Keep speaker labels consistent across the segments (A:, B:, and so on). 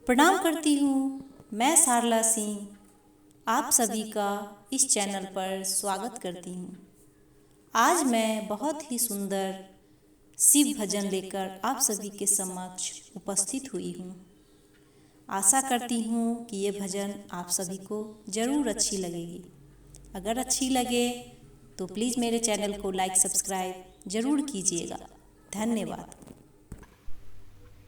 A: प्रणाम करती हूँ। मैं सारला सिंह आप सभी का इस चैनल पर स्वागत करती हूँ। आज मैं बहुत ही सुंदर शिव भजन लेकर आप सभी के समक्ष उपस्थित हुई हूँ। आशा करती हूँ कि ये भजन आप सभी को ज़रूर अच्छी लगेगी। अगर अच्छी लगे तो प्लीज़ मेरे चैनल को लाइक सब्सक्राइब ज़रूर कीजिएगा। धन्यवाद।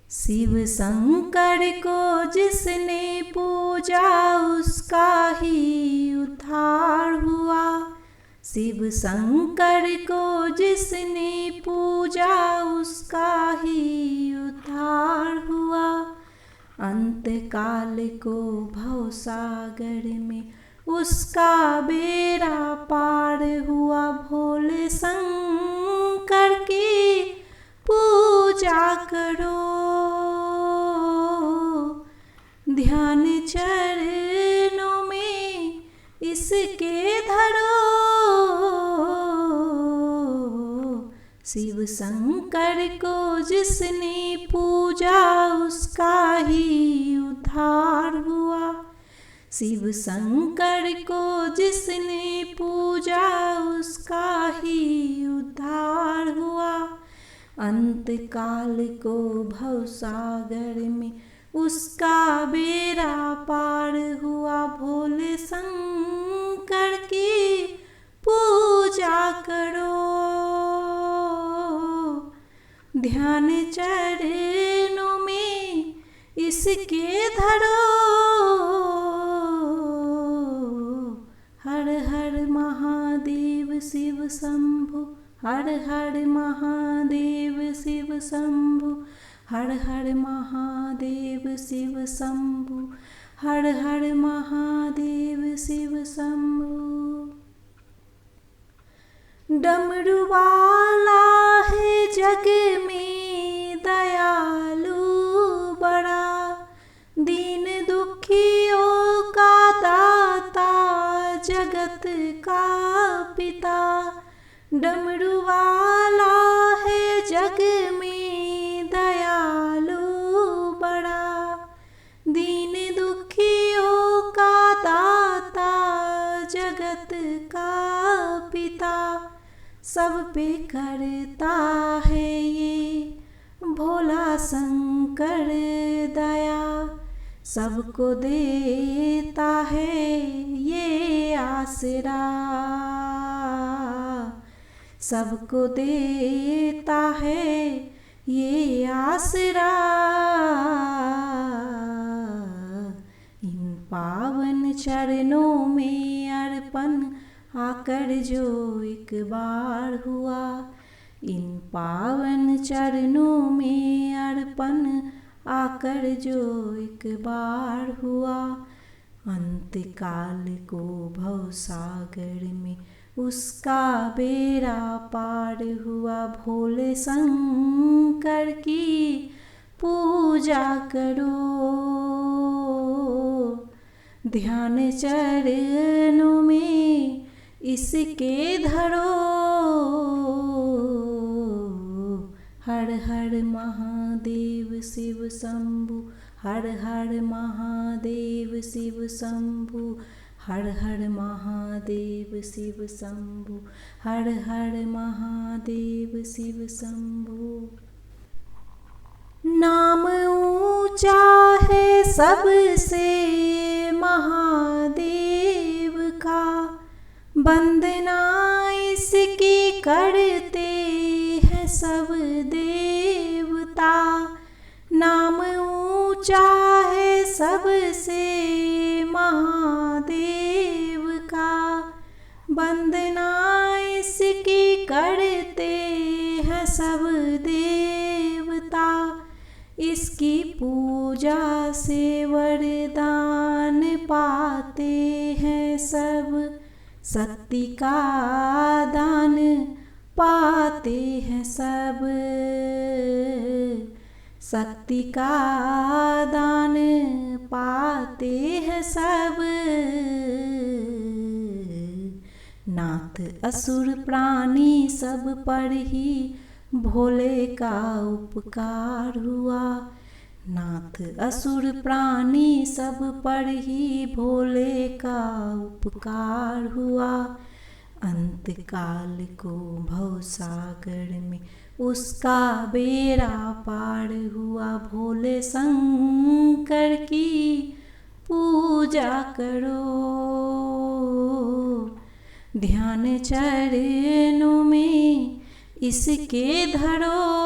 B: शिव शंकर को जिसने पूजा उसका ही उद्धार हुआ। शिव शंकर को जिसने पूजा उसका ही उद्धार हुआ। अंत काल को भवसागर में उसका बेड़ा पार हुआ। भोले शंकर की पूजा करो, ध्यान चरणों में इसके धरो। शिव शंकर को जिसने पूजा उसका ही उद्धार हुआ। शिव शंकर को जिसने पूजा उसका ही उद्धार हुआ। अंत काल को भवसागर में उसका बेड़ा पार हुआ। भोले शंकर की पूजा करो, ध्यान चरणों में इसके धरो। हर हर महादेव शिव शंभु, हर हर महादेव शिव शंभु, हर हर महादेव शिव शंभु, हर हर महादेव शिव शंभु। डमरू वाला है जग में दयालु बड़ा, दीन दुखियों का दाता जगत का पिता। डमरू वाला है जग में दयालु बड़ा, दीन दुखियों का दाता जगत का पिता। सब पे करता है ये भोला शंकर दया, सबको देता है ये आसरा। सबको देता है ये आसरा। इन पावन चरणों में अर्पण आकर जो एक बार हुआ। इन पावन चरणों में अर्पण आकर जो एक बार हुआ। अंत काल को भवसागर में उसका बेड़ा पार हुआ। भोले शंकर की पूजा करो, ध्यान चरणों में इसके धरो। हर हर महादेव शिव शंभु, हर हर महादेव शिव शंभु, हर हर महादेव शिव शंभु, हर हर महादेव शिव शंभु। नाम ऊंचा है सबसे महादेव का, वंदना इसकी करते हैं सब देवता। नाम ऊंचा है सबसे महादेव का, वंदना इसकी करते हैं सब देवता। इसकी पूजा से वरदान पाते हैं सब, शक्ति का दान पाते हैं सब। शक्ति का दान पाते हैं सब। नाथ असुर प्राणी सब पर ही भोले का उपकार हुआ। नाथ असुर प्राणी सब पर ही भोले का उपकार हुआ। अंत काल को भव सागर में उसका बेड़ा पार हुआ। भोले शंकर की पूजा करो, ध्यान चरणों में इसके धरो।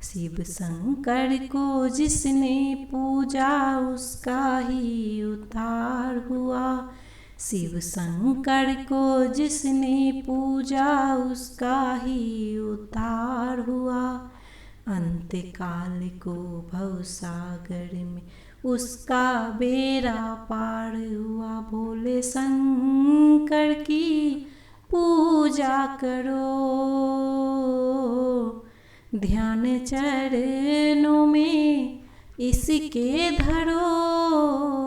B: शिव शंकर को जिसने पूजा उसका ही उद्धार हुआ। शिव शंकर को जिसने पूजा उसका ही उद्धार हुआ। अंत काल को भव सागर में उसका बेड़ा पार हुआ। भोले शंकर की पूजा करो, ध्यान चरणों में इसके धरो।